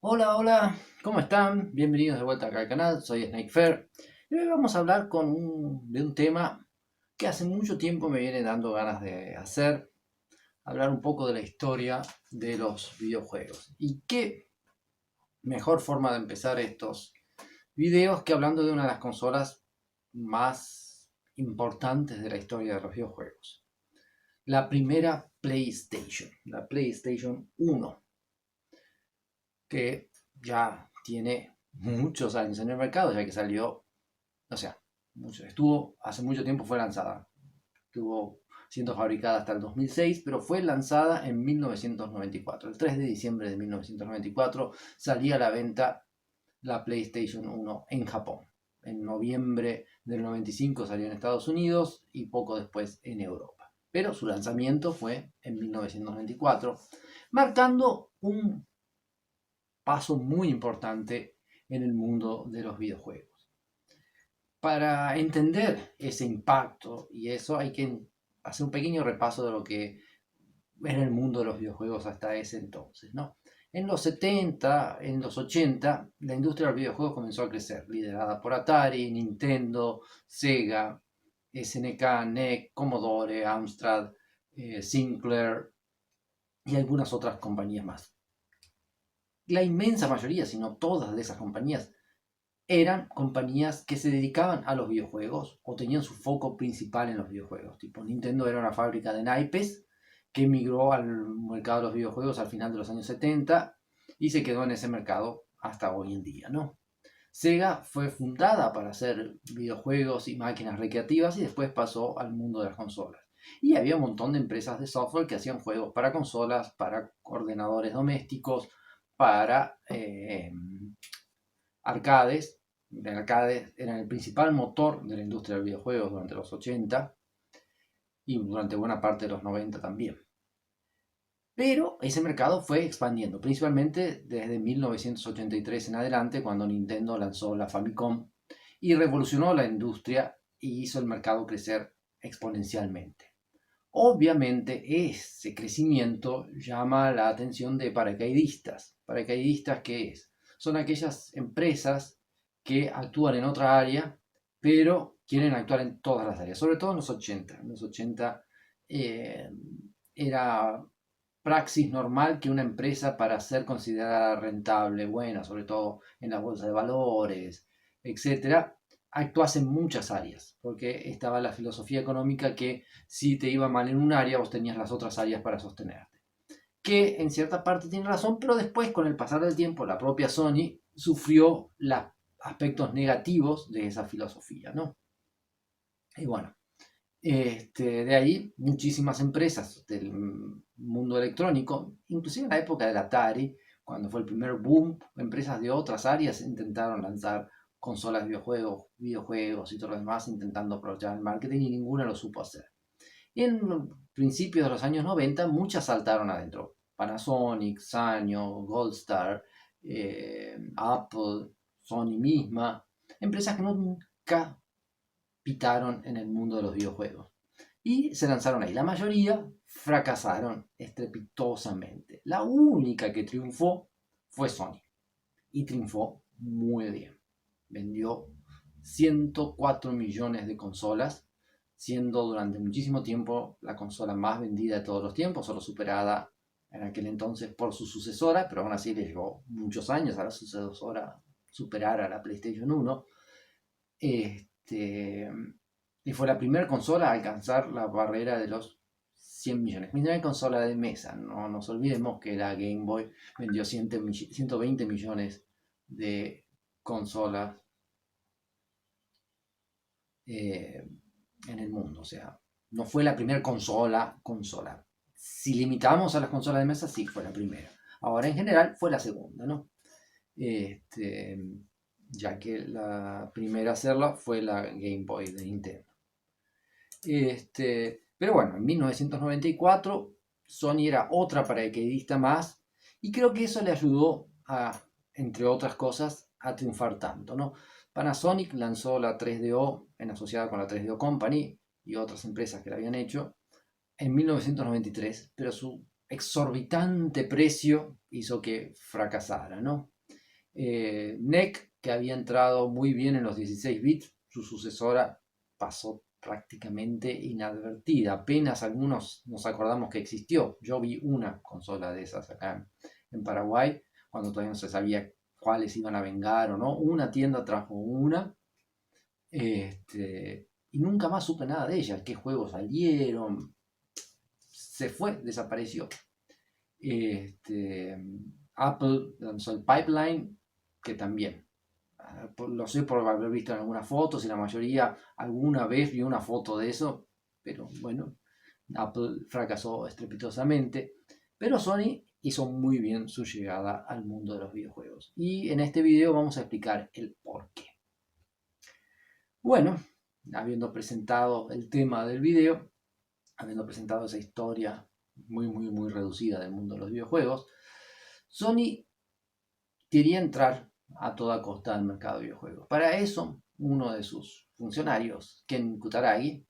Hola, hola, ¿cómo están? Bienvenidos de vuelta acá al canal, soy Snake Fair. Y hoy vamos a hablar de un tema que hace mucho tiempo me viene dando ganas de hacer, hablar un poco de la historia de los videojuegos. Y qué mejor forma de empezar estos videos que hablando de una de las consolas más importantes de la historia de los videojuegos. La primera PlayStation, la PlayStation 1, que ya tiene muchos años en el mercado, ya que salió, o sea, hace mucho tiempo fue lanzada, estuvo siendo fabricada hasta el 2006, pero fue lanzada en 1994. El 3 de diciembre de 1994 salía a la venta la PlayStation 1 en Japón. En noviembre del 95 salió en Estados Unidos y poco después en Europa. Pero su lanzamiento fue en 1994, marcando un paso muy importante en el mundo de los videojuegos. Para entender ese impacto y eso hay que hacer un pequeño repaso de lo que era el mundo de los videojuegos hasta ese entonces, ¿no? En los 70, en los 80, la industria de los videojuegos comenzó a crecer, liderada por Atari, Nintendo, Sega, SNK, NEC, Commodore, Amstrad, Sinclair y algunas otras compañías más. La inmensa mayoría, si no todas de esas compañías, eran compañías que se dedicaban a los videojuegos o tenían su foco principal en los videojuegos. Tipo, Nintendo era una fábrica de naipes que migró al mercado de los videojuegos al final de los años 70 y se quedó en ese mercado hasta hoy en día, ¿no? Sega fue fundada para hacer videojuegos y máquinas recreativas y después pasó al mundo de las consolas. Y había un montón de empresas de software que hacían juegos para consolas, para ordenadores domésticos, para arcades. El arcade era el principal motor de la industria del videojuego durante los 80 y durante buena parte de los 90 también. Pero ese mercado fue expandiendo, principalmente desde 1983 en adelante, cuando Nintendo lanzó la Famicom y revolucionó la industria y hizo el mercado crecer exponencialmente. Obviamente ese crecimiento llama la atención de paracaidistas. ¿Paracaidistas qué es? Son aquellas empresas que actúan en otra área, pero quieren actuar en todas las áreas, sobre todo en los 80. En los 80 eh, era praxis normal que una empresa para ser considerada rentable, buena, sobre todo en la bolsa de valores, etcétera, actuase en muchas áreas, porque estaba la filosofía económica que si te iba mal en un área, vos tenías las otras áreas para sostenerte. Que en cierta parte tiene razón, pero después, con el pasar del tiempo, la propia Sony sufrió los aspectos negativos de esa filosofía, ¿no? Y bueno, de ahí muchísimas empresas del mundo electrónico, inclusive en la época del Atari, cuando fue el primer boom, empresas de otras áreas intentaron lanzar consolas de videojuegos y todo lo demás, intentando aprovechar el marketing y ninguna lo supo hacer. Y en principios de los años 90 muchas saltaron adentro. Panasonic, Sanyo, Goldstar, Apple, Sony misma, empresas que nunca pitaron en el mundo de los videojuegos. Y se lanzaron ahí. La mayoría fracasaron estrepitosamente. La única que triunfó fue Sony. Y triunfó muy bien. Vendió 104 millones de consolas, siendo durante muchísimo tiempo la consola más vendida de todos los tiempos, solo superada en aquel entonces por su sucesora, pero aún así le llevó muchos años a la sucesora superar a la PlayStation 1. Este, y fue la primera consola a alcanzar la barrera de los 100 millones. Primera consola de mesa, no nos olvidemos que la Game Boy vendió 120 millones de consolas eh, en el mundo. O sea, no fue la primera consola. Si limitamos a las consolas de mesa, sí fue la primera. Ahora en general fue la segunda, ¿no? Este, ya que la primera a hacerla fue la Game Boy de Nintendo. Pero bueno, en 1994 Sony era otra paracaidista más y creo que eso le ayudó a, entre otras cosas, a triunfar tanto, ¿no? Panasonic lanzó la 3DO en asociada con la 3DO Company y otras empresas que la habían hecho en 1993, pero su exorbitante precio hizo que fracasara, ¿no? NEC, que había entrado muy bien en los 16 bits, su sucesora pasó prácticamente inadvertida. Apenas algunos nos acordamos que existió. Yo vi una consola de esas acá en Paraguay, cuando todavía no se sabía cuáles iban a vengar o no. Una tienda trajo una, y nunca más supe nada de ella. ¿Qué juegos salieron? Se fue, desapareció. Apple lanzó el Pipeline, que también lo sé por haber visto en algunas fotos y la mayoría alguna vez vio una foto de eso, pero bueno, Apple fracasó estrepitosamente, pero Sony hizo muy bien su llegada al mundo de los videojuegos. Y en este video vamos a explicar el por qué. Bueno, habiendo presentado el tema del video, habiendo presentado esa historia muy reducida del mundo de los videojuegos, Sony quería entrar a toda costa al mercado de videojuegos. Para eso, uno de sus funcionarios, Ken Kutaragi,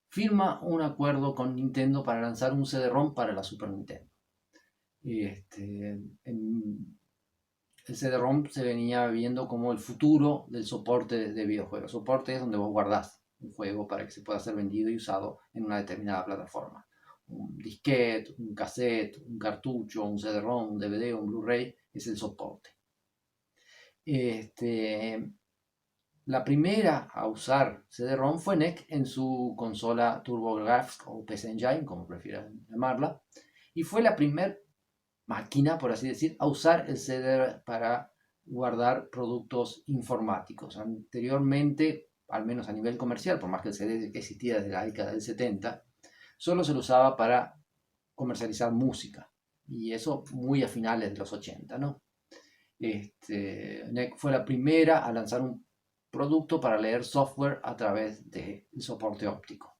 firma un acuerdo con Nintendo para lanzar un CD-ROM para la Super Nintendo. El CD-ROM se venía viendo como el futuro del soporte de videojuegos. Soporte es donde vos guardás un juego para que se pueda ser vendido y usado en una determinada plataforma. Un disquete, un cassette, un cartucho, un CD-ROM, un DVD, un Blu-ray, es el soporte. La primera a usar CD-ROM fue NEC en su consola TurboGrafx o PC Engine, como prefieran llamarla, y fue la primera máquina, por así decir, a usar el CD para guardar productos informáticos. Anteriormente, al menos a nivel comercial, por más que el CD existía desde la década del 70, solo se lo usaba para comercializar música, y eso muy a finales de los 80, ¿no? NEC fue la primera a lanzar un producto para leer software a través del soporte óptico.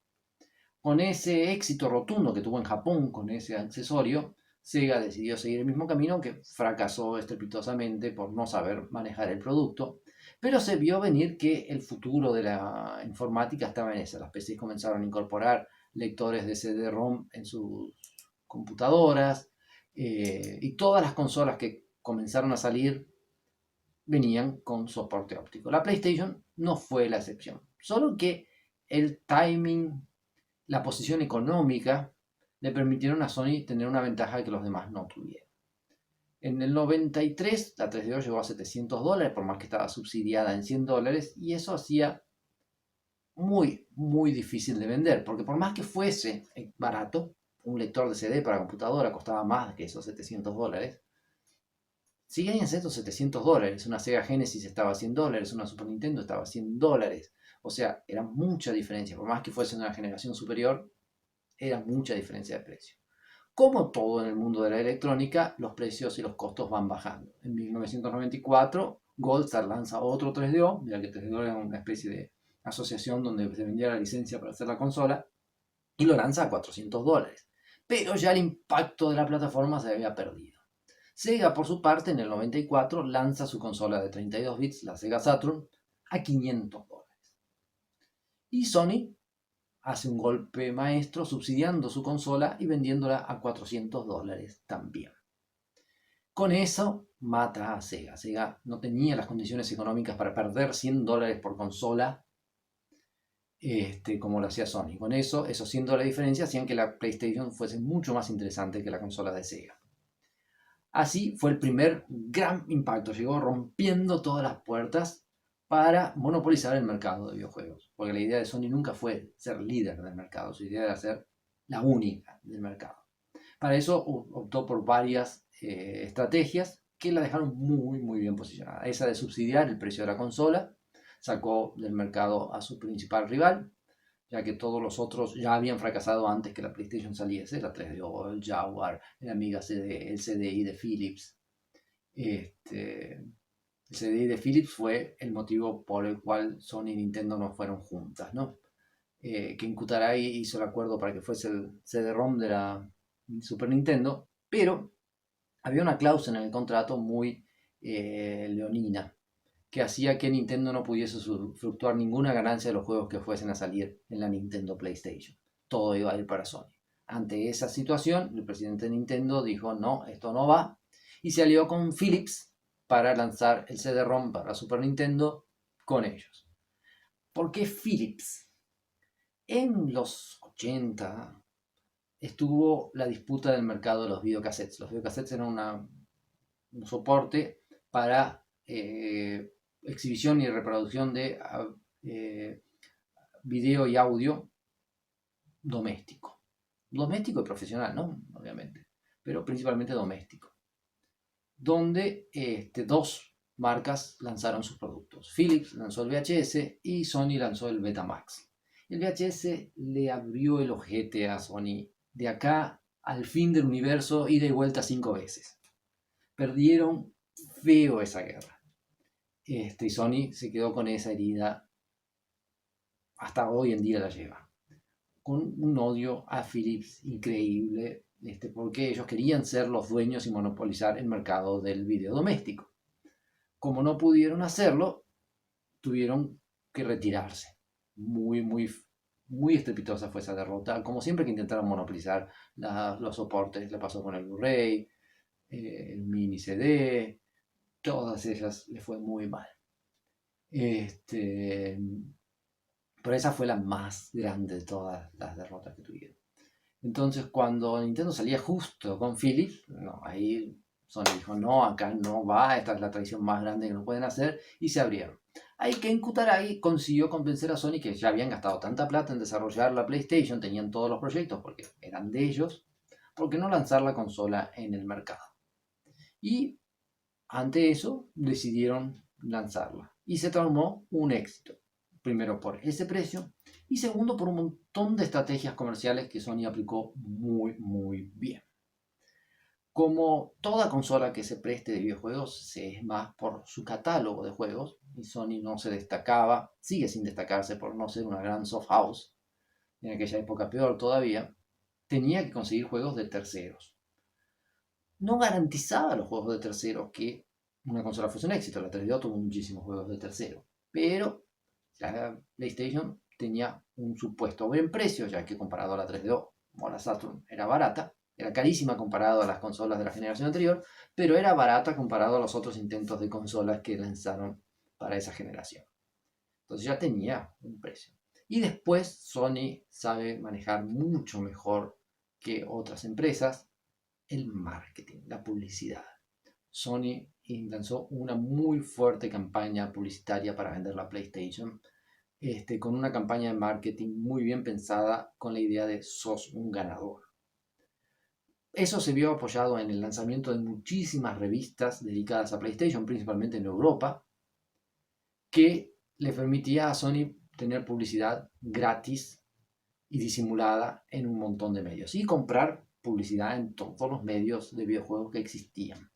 Con ese éxito rotundo que tuvo en Japón con ese accesorio, Sega decidió seguir el mismo camino, que fracasó estrepitosamente por no saber manejar el producto, pero se vio venir que el futuro de la informática estaba en eso. Las PCs comenzaron a incorporar lectores de CD-ROM en sus computadoras, y todas las consolas que comenzaron a salir venían con soporte óptico. La PlayStation no fue la excepción, solo que el timing, la posición económica le permitieron a Sony tener una ventaja que los demás no tuvieron. En el 93 la 3DO llegó a $700, por más que estaba subsidiada en $100, y eso hacía muy difícil de vender, porque por más que fuese barato, un lector de CD para computadora costaba más que esos $700. Siguen siendo $700. Una Sega Genesis estaba a $100, una Super Nintendo estaba a $100. O sea, era mucha diferencia. Por más que fuese una generación superior, era mucha diferencia de precio. Como todo en el mundo de la electrónica, los precios y los costos van bajando. En 1994, Goldstar lanza otro 3DO, ya que 3DO era una especie de asociación donde se vendía la licencia para hacer la consola, y lo lanza a $400. Pero ya el impacto de la plataforma se había perdido. Sega, por su parte, en el 94 lanza su consola de 32 bits, la Sega Saturn, a $500. Y Sony hace un golpe maestro subsidiando su consola y vendiéndola a $400 también. Con eso mata a Sega. Sega no tenía las condiciones económicas para perder $100 por consola, como lo hacía Sony. Con eso, esos $100 de diferencia hacían que la PlayStation fuese mucho más interesante que la consola de Sega. Así fue el primer gran impacto, llegó rompiendo todas las puertas para monopolizar el mercado de videojuegos, porque la idea de Sony nunca fue ser líder del mercado, su idea era ser la única del mercado. Para eso optó por varias estrategias que la dejaron muy bien posicionada. Esa de subsidiar el precio de la consola, sacó del mercado a su principal rival, ya que todos los otros ya habían fracasado antes que la PlayStation saliese, la 3DO, el Jaguar, el Amiga CD, el CDI de Philips. El CDI de Philips fue el motivo por el cual Sony y Nintendo no fueron juntas, ¿no? Ken Kutaragi hizo el acuerdo para que fuese el CD-ROM de la Super Nintendo, pero había una cláusula en el contrato muy leonina, que hacía que Nintendo no pudiese fluctuar ninguna ganancia de los juegos que fuesen a salir en la Nintendo PlayStation. Todo iba a ir para Sony. Ante esa situación, el presidente de Nintendo dijo, no, esto no va, y se alió con Philips para lanzar el CD-ROM para Super Nintendo con ellos. ¿Por qué Philips? En los 80 estuvo la disputa del mercado de los videocassettes. Los videocassettes eran un soporte para exhibición y reproducción de video y audio doméstico. Doméstico y profesional, ¿no? Obviamente, pero principalmente doméstico. Donde dos marcas lanzaron sus productos. Philips lanzó el VHS y Sony lanzó el Betamax. El VHS le abrió el ojete a Sony de acá al fin del universo, ida y vuelta 5 veces. Perdieron feo esa guerra. Y Sony se quedó con esa herida, hasta hoy en día la lleva, con un odio a Philips increíble, porque ellos querían ser los dueños y monopolizar el mercado del video doméstico. Como no pudieron hacerlo, tuvieron que retirarse. Muy estrepitosa fue esa derrota. Como siempre que intentaron monopolizar los soportes, le pasó con el Blu-ray, el mini CD, todas ellas le fue muy mal. Pero esa fue la más grande de todas las derrotas que tuvieron. Entonces, cuando Nintendo salía justo con Philips, no, ahí Sony dijo, no, acá no va, esta es la traición más grande que nos pueden hacer, y se abrieron. Ahí Ken Kutaragi consiguió convencer a Sony, que ya habían gastado tanta plata en desarrollar la PlayStation, tenían todos los proyectos porque eran de ellos, ¿por qué no lanzar la consola en el mercado? Y ante eso decidieron lanzarla, y se transformó un éxito. Primero por ese precio y segundo por un montón de estrategias comerciales que Sony aplicó muy bien. Como toda consola que se preste de videojuegos se es más por su catálogo de juegos, y Sony no se destacaba, sigue sin destacarse por no ser una gran soft house, en aquella época peor todavía, tenía que conseguir juegos de terceros. No garantizaba los juegos de terceros que una consola fuese un éxito. La 3DO tuvo muchísimos juegos de tercero, pero la PlayStation tenía un supuesto buen precio, ya que comparado a la 3DO o a la Saturn era barata, era carísima comparado a las consolas de la generación anterior, pero era barata comparado a los otros intentos de consolas que lanzaron para esa generación. Entonces ya tenía un precio. Y después Sony sabe manejar mucho mejor que otras empresas el marketing, la publicidad. Sony lanzó una muy fuerte campaña publicitaria para vender la PlayStation, con una campaña de marketing muy bien pensada con la idea de sos un ganador. Eso se vio apoyado en el lanzamiento de muchísimas revistas dedicadas a PlayStation, principalmente en Europa, que le permitía a Sony tener publicidad gratis y disimulada en un montón de medios y comprar publicidad en todos los medios de videojuegos que existían.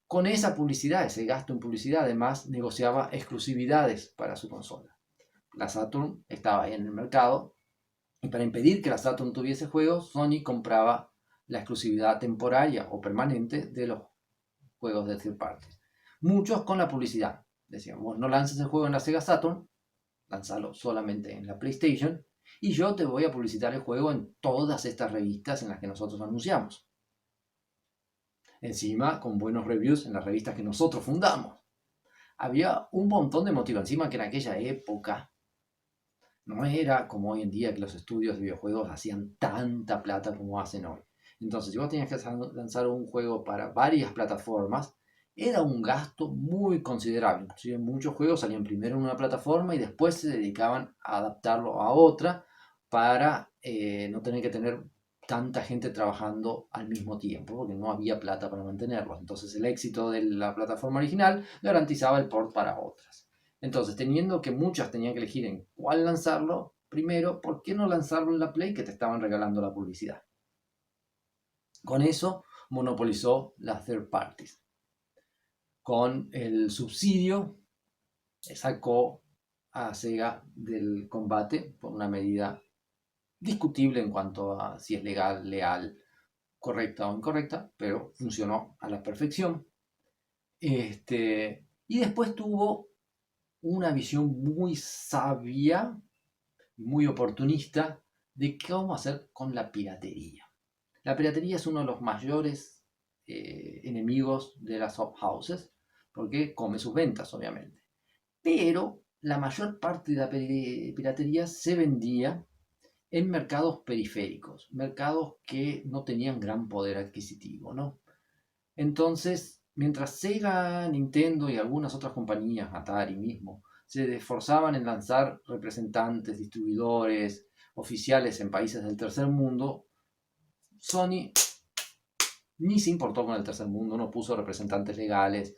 Con esa publicidad, ese gasto en publicidad, además negociaba exclusividades para su consola. La Saturn estaba ahí en el mercado y para impedir que la Saturn tuviese juegos, Sony compraba la exclusividad temporaria o permanente de los juegos de third party. Muchos con la publicidad. Decían, vos no lances el juego en la Sega Saturn, lanzalo solamente en la PlayStation y yo te voy a publicitar el juego en todas estas revistas en las que nosotros anunciamos. Encima, con buenos reviews en las revistas que nosotros fundamos. Había un montón de motivo encima que en aquella época no era como hoy en día que los estudios de videojuegos hacían tanta plata como hacen hoy. Entonces, si vos tenías que lanzar un juego para varias plataformas, era un gasto muy considerable. Inclusive muchos juegos salían primero en una plataforma y después se dedicaban a adaptarlo a otra para no tener que tener tanta gente trabajando al mismo tiempo, porque no había plata para mantenerlos. Entonces el éxito de la plataforma original garantizaba el port para otras. Entonces, teniendo que muchas tenían que elegir en cuál lanzarlo, primero, ¿por qué no lanzarlo en la Play que te estaban regalando la publicidad? Con eso monopolizó las third parties. Con el subsidio sacó a Sega del combate por una medida discutible en cuanto a si es legal, leal, correcta o incorrecta, pero funcionó a la perfección. Y después tuvo una visión muy sabia, muy oportunista de qué vamos a hacer con la piratería. La piratería es uno de los mayores enemigos de las soft houses, porque come sus ventas, obviamente. Pero la mayor parte de la piratería se vendía en mercados periféricos, mercados que no tenían gran poder adquisitivo, ¿no? Entonces, mientras Sega, Nintendo y algunas otras compañías, Atari mismo, se esforzaban en lanzar representantes, distribuidores, oficiales en países del tercer mundo, Sony ni se importó con el tercer mundo, no puso representantes legales,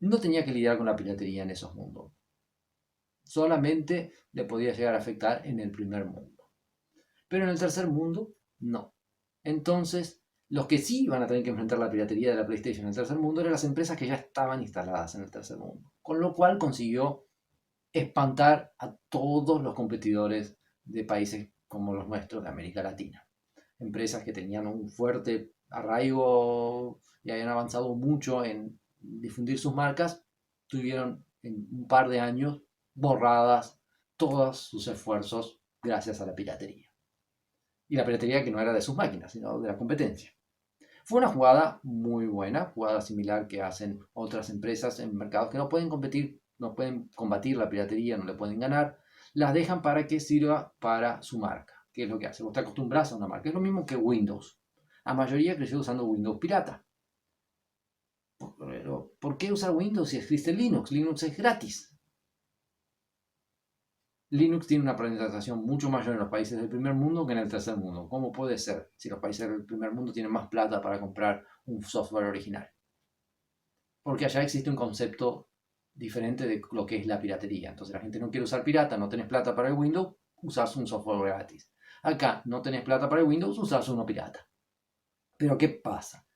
no tenía que lidiar con la piratería en esos mundos. Solamente le podía llegar a afectar en el primer mundo. Pero en el tercer mundo, no. Entonces, los que sí iban a tener que enfrentar la piratería de la PlayStation en el tercer mundo eran las empresas que ya estaban instaladas en el tercer mundo. Con lo cual consiguió espantar a todos los competidores de países como los nuestros de América Latina. Empresas que tenían un fuerte arraigo y habían avanzado mucho en difundir sus marcas, tuvieron en un par de años borradas todos sus esfuerzos gracias a la piratería. Y la piratería que no era de sus máquinas, sino de la competencia. Fue una jugada muy buena, jugada similar que hacen otras empresas en mercados que no pueden competir, no pueden combatir la piratería, no le pueden ganar, las dejan para que sirva para su marca. ¿Qué es lo que hace? Vos te acostumbras a una marca. Es lo mismo que Windows. La mayoría creció usando Windows pirata. Pero, ¿por qué usar Windows si existe Linux? Linux es gratis. Linux tiene una presentación mucho mayor en los países del primer mundo que en el tercer mundo. ¿Cómo puede ser si los países del primer mundo tienen más plata para comprar un software original? Porque allá existe un concepto diferente de lo que es la piratería. Entonces la gente no quiere usar pirata, no tenés plata para el Windows, usás un software gratis. Acá no tenés plata para el Windows, usás uno pirata. Pero ¿qué pasa?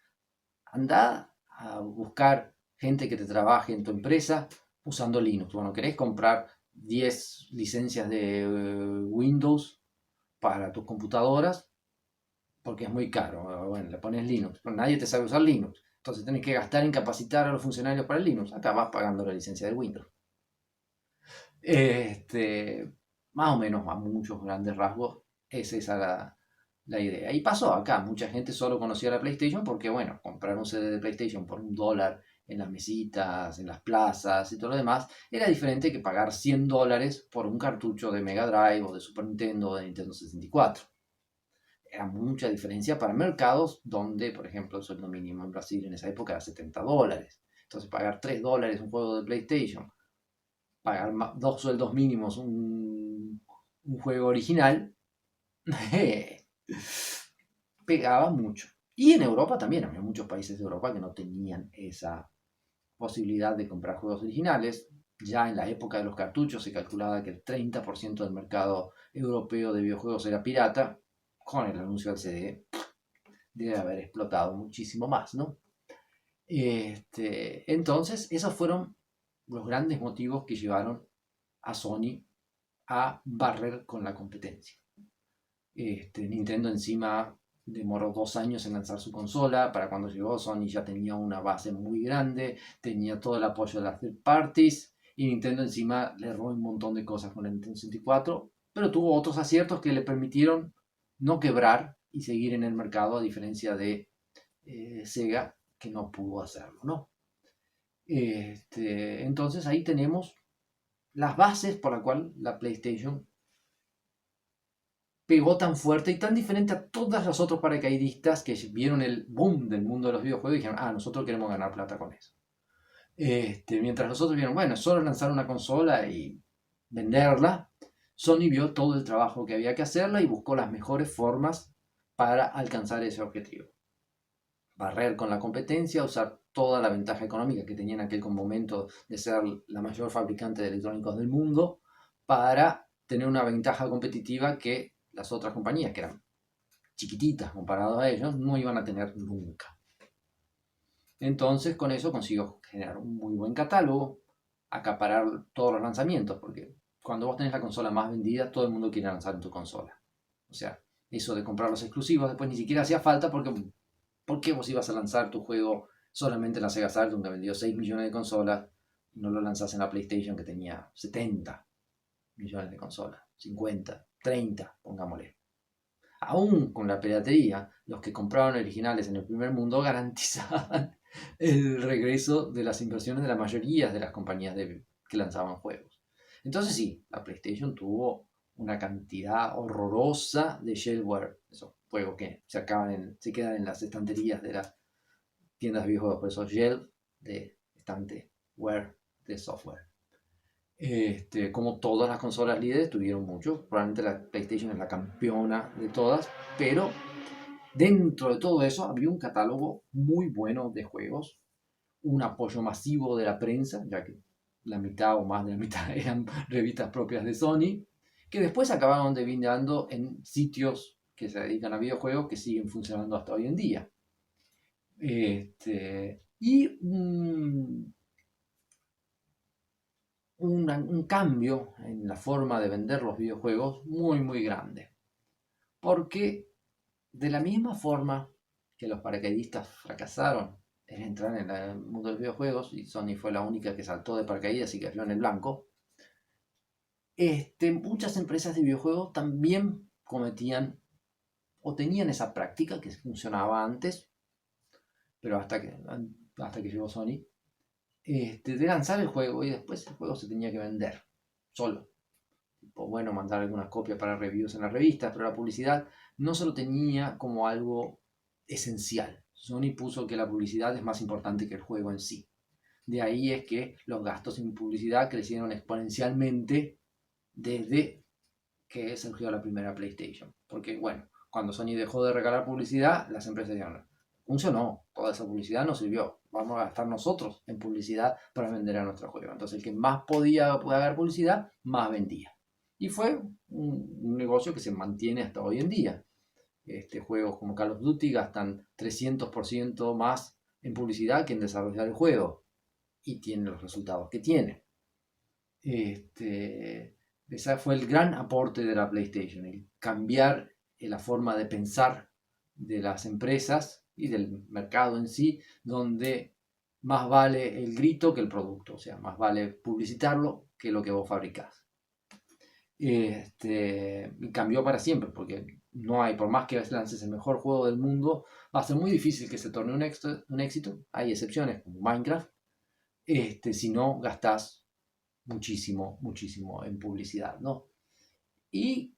Andá a buscar gente que te trabaje en tu empresa usando Linux. Bueno, querés comprar 10 licencias de Windows para tus computadoras porque es muy caro. Bueno, le pones Linux, pero nadie te sabe usar Linux. Entonces tenés que gastar en capacitar a los funcionarios para el Linux. Acá vas pagando la licencia de Windows. Más o menos a muchos grandes rasgos es esa la idea. Y pasó acá, mucha gente solo conocía la PlayStation porque, bueno, comprar un CD de PlayStation por $1 en las mesitas, en las plazas y todo lo demás, era diferente que pagar $100 por un cartucho de Mega Drive o de Super Nintendo o de Nintendo 64. Era mucha diferencia para mercados donde, por ejemplo, el sueldo mínimo en Brasil en esa época era $70. Entonces, pagar $3 un juego de PlayStation, pagar 2 sueldos mínimos un juego original, pegaba mucho. Y en Europa también, había muchos países de Europa que no tenían esa posibilidad de comprar juegos originales. Ya en la época de los cartuchos se calculaba que el 30% del mercado europeo de videojuegos era pirata. Con el anuncio del CD debe haber explotado muchísimo más, ¿no? Entonces, esos fueron los grandes motivos que llevaron a Sony a barrer con la competencia. Nintendo encima demoró 2 años en lanzar su consola. Para cuando llegó, Sony ya tenía una base muy grande, tenía todo el apoyo de las third parties, y Nintendo encima le erró un montón de cosas con el Nintendo 64, pero tuvo otros aciertos que le permitieron no quebrar y seguir en el mercado, a diferencia de Sega, que no pudo hacerlo, ¿no? Entonces ahí tenemos las bases por la cual la PlayStation pegó tan fuerte y tan diferente a todos los otros paracaidistas que vieron el boom del mundo de los videojuegos y dijeron, nosotros queremos ganar plata con eso. Mientras los otros vieron, bueno, es solo lanzar una consola y venderla, Sony vio todo el trabajo que había que hacerla y buscó las mejores formas para alcanzar ese objetivo. Barrer con la competencia, usar toda la ventaja económica que tenía en aquel momento de ser la mayor fabricante de electrónicos del mundo para tener una ventaja competitiva que las otras compañías, que eran chiquititas comparadas a ellos, no iban a tener nunca. Entonces con eso consiguió generar un muy buen catálogo, acaparar todos los lanzamientos, porque cuando vos tenés la consola más vendida, todo el mundo quiere lanzar en tu consola. O sea, eso de comprar los exclusivos después ni siquiera hacía falta porque ¿por qué vos ibas a lanzar tu juego solamente en la Sega Saturn, que vendió 6 millones de consolas, y no lo lanzás en la PlayStation, que tenía 70 millones de consolas? 50, 30, pongámosle. Aún con la piratería, los que compraban originales en el primer mundo garantizaban el regreso de las inversiones de la mayoría de las compañías que lanzaban juegos. Entonces sí, la PlayStation tuvo una cantidad horrorosa de shelfware, esos juegos que se quedan en las estanterías de las tiendas de videojuegos, por eso shelf de estanteware de software. Como todas las consolas líderes tuvieron mucho, probablemente la PlayStation es la campeona de todas, pero dentro de todo eso había un catálogo muy bueno de juegos, un apoyo masivo de la prensa, ya que la mitad o más de la mitad eran revistas propias de Sony, que después acabaron devindando en sitios que se dedican a videojuegos que siguen funcionando hasta hoy en día. Y un cambio en la forma de vender los videojuegos muy, muy grande. Porque de la misma forma que los paracaidistas fracasaron en entrar en el mundo de los videojuegos, y Sony fue la única que saltó de paracaídas y cayó en el blanco, muchas empresas de videojuegos también cometían o tenían esa práctica que funcionaba antes, pero hasta que llegó Sony, de lanzar el juego y después el juego se tenía que vender solo. Bueno, mandar algunas copias para reviews en las revistas, pero la publicidad no se lo tenía como algo esencial. Sony puso que la publicidad es más importante que el juego en sí. De ahí es que los gastos en publicidad crecieron exponencialmente desde que surgió la primera PlayStation. Porque, bueno, cuando Sony dejó de regalar publicidad, las empresas dijeron, funcionó, toda esa publicidad no sirvió, vamos a gastar nosotros en publicidad para vender a nuestro juego. Entonces el que más podía pagar publicidad, más vendía. Y fue un negocio que se mantiene hasta hoy en día. Juegos como Call of Duty gastan 300% más en publicidad que en desarrollar el juego. Y tiene los resultados que tiene. Ese fue el gran aporte de la PlayStation, el cambiar la forma de pensar de las empresas y del mercado en sí, donde más vale el grito que el producto, o sea, más vale publicitarlo que lo que vos fabricás. Y cambió para siempre, porque no hay, por más que lances el mejor juego del mundo, va a ser muy difícil que se torne un éxito. Hay excepciones como Minecraft, si no gastás muchísimo, muchísimo en publicidad, ¿no? Y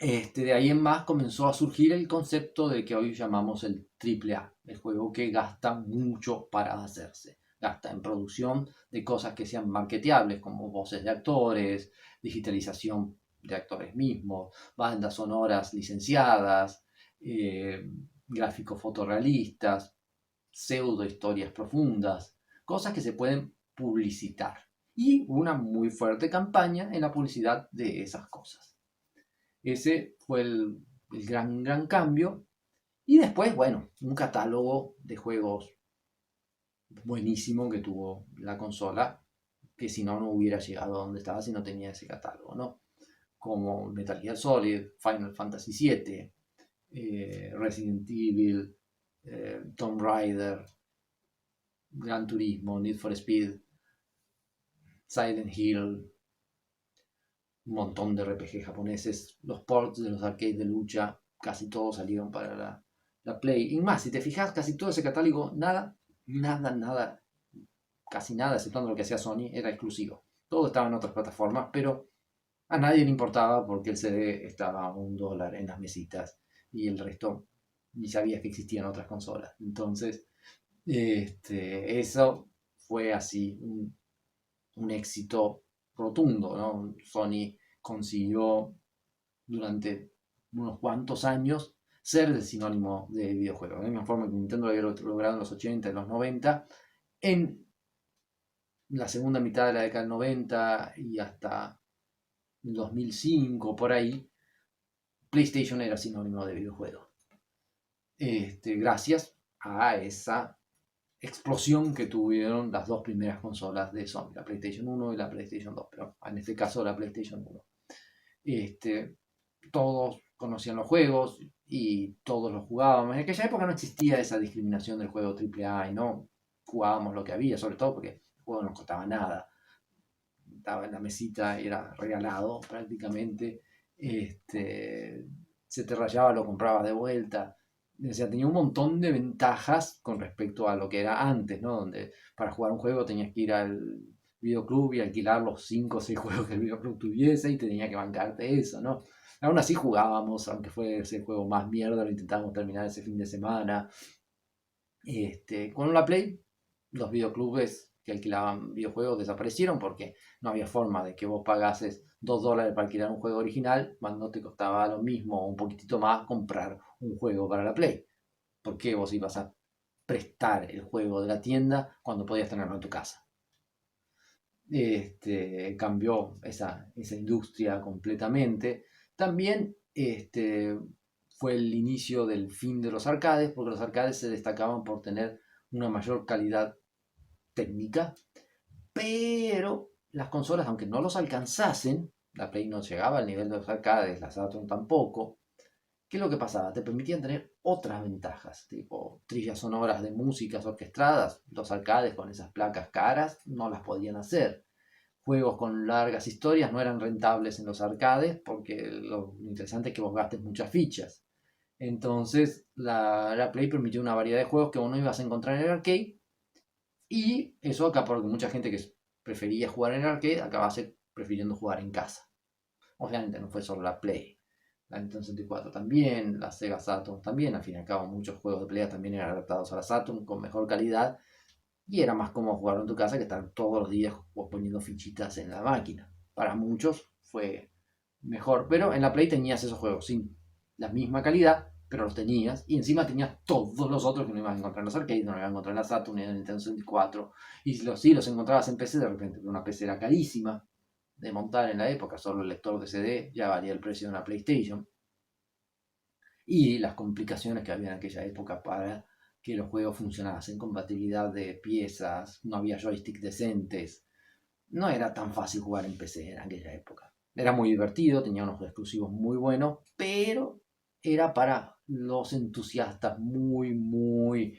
de ahí en más comenzó a surgir el concepto de que hoy llamamos el AAA, el juego que gasta mucho para hacerse. Gasta en producción de cosas que sean marketeables, como voces de actores, digitalización de actores mismos, bandas sonoras licenciadas, gráficos fotorrealistas, pseudo historias profundas, cosas que se pueden publicitar. Y una muy fuerte campaña en la publicidad de esas cosas. Ese fue el gran cambio. Y después, bueno, un catálogo de juegos buenísimo que tuvo la consola, que si no, no hubiera llegado a donde estaba si no tenía ese catálogo, ¿no? Como Metal Gear Solid, Final Fantasy VII, Resident Evil, Tomb Raider, Gran Turismo, Need for Speed, Silent Hill, un montón de RPG japoneses, los ports de los arcades de lucha, casi todos salieron para la Play. Y más, si te fijas, casi todo ese catálogo, nada, casi nada, exceptuando lo que hacía Sony, era exclusivo. Todo estaba en otras plataformas, pero a nadie le importaba porque el CD estaba a $1 en las mesitas y el resto ni sabías que existían otras consolas. Entonces, eso fue así un éxito rotundo, ¿no? Sony consiguió durante unos cuantos años ser el sinónimo de videojuegos. De la misma forma que Nintendo lo había logrado en los 80 y los 90, en la segunda mitad de la década del 90 y hasta el 2005, por ahí, PlayStation era sinónimo de videojuegos. Gracias a esa explosión que tuvieron las dos primeras consolas de Sony, la PlayStation 1 y la PlayStation 2, pero en este caso la PlayStation 1. Todos conocían los juegos y todos los jugábamos. En aquella época no existía esa discriminación del juego AAA y no jugábamos lo que había, sobre todo porque el juego no costaba nada. Estaba en la mesita, era regalado prácticamente. se te rayaba lo comprabas de vuelta. O sea, tenía un montón de ventajas con respecto a lo que era antes, ¿no? Donde para jugar un juego tenías que ir al videoclub y alquilar los 5 o 6 juegos que el videoclub tuviese y tenía que bancarte eso, ¿no? Aún así jugábamos, aunque fuese el juego más mierda, lo intentábamos terminar ese fin de semana. Con la Play, los videoclubes que alquilaban videojuegos desaparecieron porque no había forma de que vos pagases $2 para alquilar un juego original cuando te costaba lo mismo o un poquitito más comprar un juego para la Play. ¿Por qué vos ibas a prestar el juego de la tienda cuando podías tenerlo en tu casa? Cambió esa industria completamente. También fue el inicio del fin de los arcades, porque los arcades se destacaban por tener una mayor calidad técnica, pero las consolas, aunque no los alcanzasen, la Play no llegaba al nivel de los arcades, la Saturn tampoco. ¿Qué es lo que pasaba? Te permitían tener otras ventajas, tipo trillas sonoras de músicas orquestadas. Los arcades con esas placas caras no las podían hacer. Juegos con largas historias no eran rentables en los arcades porque lo interesante es que vos gastes muchas fichas. Entonces la Play permitió una variedad de juegos que vos no ibas a encontrar en el arcade, y eso acá porque mucha gente que prefería jugar en el arcade acabase prefiriendo jugar en casa. Obviamente no fue solo la Play. La Nintendo 64 también, la Sega Saturn también, al fin y al cabo muchos juegos de pelea también eran adaptados a la Saturn con mejor calidad y era más cómodo jugarlo en tu casa que estar todos los días poniendo fichitas en la máquina. Para muchos fue mejor, pero en la Play tenías esos juegos sin la misma calidad, pero los tenías, y encima tenías todos los otros que no ibas a encontrar en los arcades, no los ibas a encontrar en la Saturn ni en el Nintendo 64, y si los encontrabas en PC, de repente una PC era carísima de montar en la época, solo el lector de CD ya valía el precio de una PlayStation, y las complicaciones que había en aquella época para que los juegos funcionasen, compatibilidad de piezas, no había joysticks decentes, no era tan fácil jugar en PC en aquella época. Era muy divertido, tenía unos exclusivos muy buenos, pero era para los entusiastas muy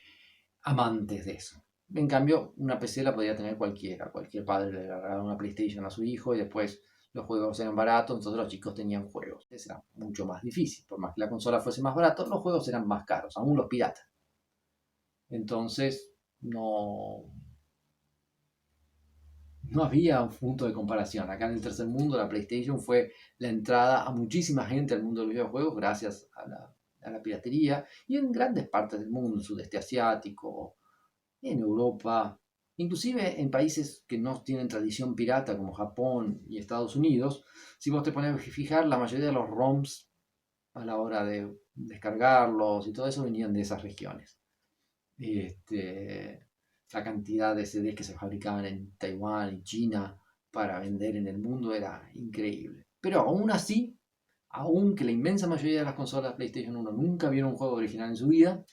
amantes de eso. En cambio, una PC la podía tener cualquiera. Cualquier padre le regalaba una PlayStation a su hijo y después los juegos eran baratos, entonces los chicos tenían juegos. Eso era mucho más difícil. Por más que la consola fuese más barata, los juegos eran más caros, aún los piratas. Entonces, no había un punto de comparación. Acá en el tercer mundo, la PlayStation fue la entrada a muchísima gente al mundo de los videojuegos gracias a la piratería, y en grandes partes del mundo, en el sudeste asiático, en Europa, inclusive en países que no tienen tradición pirata como Japón y Estados Unidos. Si vos te pones a fijar, la mayoría de los ROMs a la hora de descargarlos y todo eso venían de esas regiones. La cantidad de CDs que se fabricaban en Taiwán y China para vender en el mundo era increíble. Pero aún así, aunque la inmensa mayoría de las consolas PlayStation 1 nunca vieron un juego original en su vida,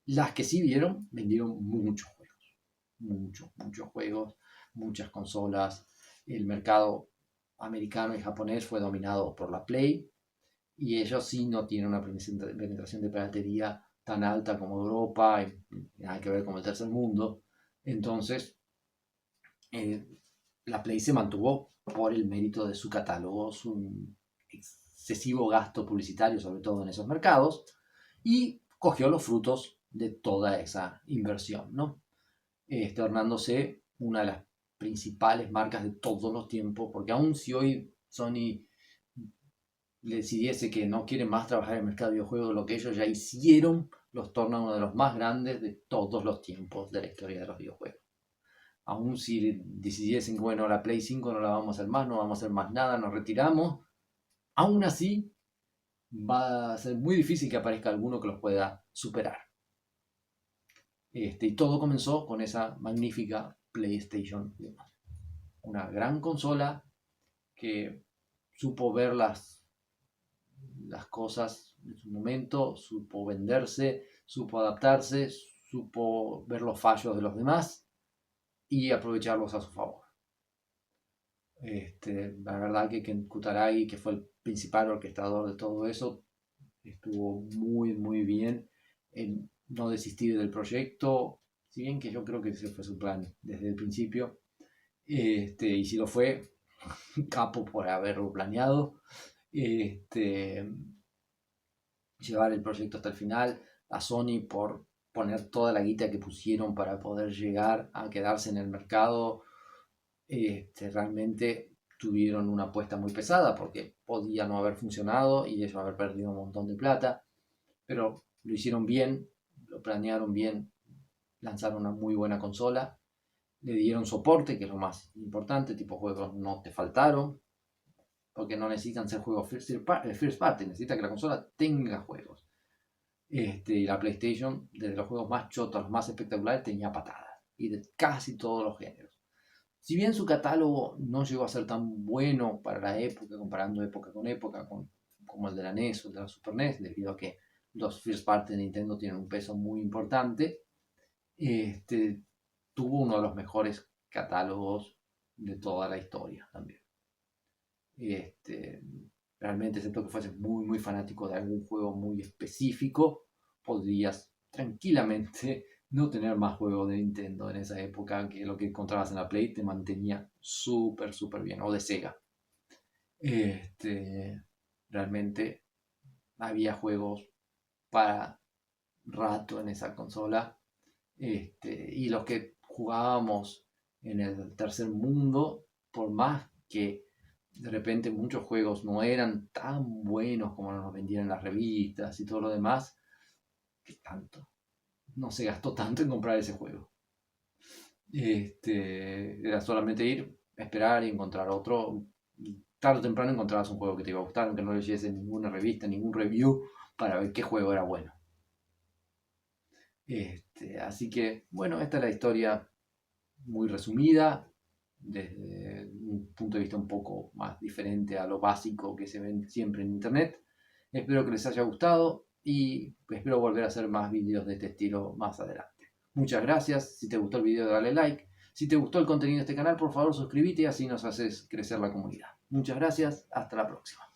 las que sí vieron vendieron muchos juegos. Muchos juegos, muchas consolas. El mercado americano y japonés fue dominado por la Play, y ellos sí no tienen una penetración de piratería tan alta como Europa, y nada que ver con el tercer mundo. Entonces, eh, la Play se mantuvo por el mérito de su catálogo, su excesivo gasto publicitario, sobre todo en esos mercados, y cogió los frutos de toda esa inversión, ¿no? Tornándose una de las principales marcas de todos los tiempos, porque aun si hoy Sony decidiese que no quieren más trabajar en el mercado de videojuegos, lo que ellos ya hicieron los torna uno de los más grandes de todos los tiempos de la historia de los videojuegos. Aún si decidiesen, bueno, la Play 5 no la vamos a hacer más, no vamos a hacer más nada, nos retiramos, aún así va a ser muy difícil que aparezca alguno que los pueda superar. Y todo comenzó con esa magnífica PlayStation 1. Una gran consola que supo ver las cosas en su momento, supo venderse, supo adaptarse, supo ver los fallos de los demás y aprovecharlos a su favor. La verdad que Ken Kutaragi, que fue el principal orquestador de todo eso, estuvo muy bien en no desistir del proyecto, si bien que yo creo que ese fue su plan desde el principio, y si lo fue, capo por haberlo planeado. llevar el proyecto hasta el final, a Sony por poner toda la guita que pusieron para poder llegar a quedarse en el mercado. Realmente tuvieron una apuesta muy pesada porque podía no haber funcionado y ellos haber perdido un montón de plata, pero lo hicieron bien, lo planearon bien, lanzaron una muy buena consola, le dieron soporte, que es lo más importante, tipo juegos no te faltaron, porque no necesitan ser juegos first party, necesita que la consola tenga juegos. Y la PlayStation, desde los juegos más chotos, los más espectaculares, tenía patadas, y de casi todos los géneros. Si bien su catálogo no llegó a ser tan bueno para la época, comparando época, como el de la NES o el de la Super NES, debido a que los first party de Nintendo tienen un peso muy importante, tuvo uno de los mejores catálogos de toda la historia también. Realmente, excepto que fuese muy, muy fanático de algún juego muy específico, podrías tranquilamente no tener más juegos de Nintendo en esa época, que lo que encontrabas en la Play te mantenía súper, súper bien, o de Sega. Realmente había juegos para rato en esa consola. Y los que jugábamos en el tercer mundo, por más que de repente muchos juegos no eran tan buenos como nos vendían en las revistas y todo lo demás, que tanto, no se gastó tanto en comprar ese juego. Era solamente ir, esperar y encontrar otro. Tarde o temprano encontrabas un juego que te iba a gustar, aunque no leyese ninguna revista, ningún review, para ver qué juego era bueno. Así que, bueno, esta es la historia muy resumida, desde un punto de vista un poco más diferente a lo básico que se ven siempre en internet. Espero que les haya gustado y espero volver a hacer más vídeos de este estilo más adelante. Muchas gracias. Si te gustó el video, dale like. Si te gustó el contenido de este canal, por favor suscríbete y así nos haces crecer la comunidad. Muchas gracias. Hasta la próxima.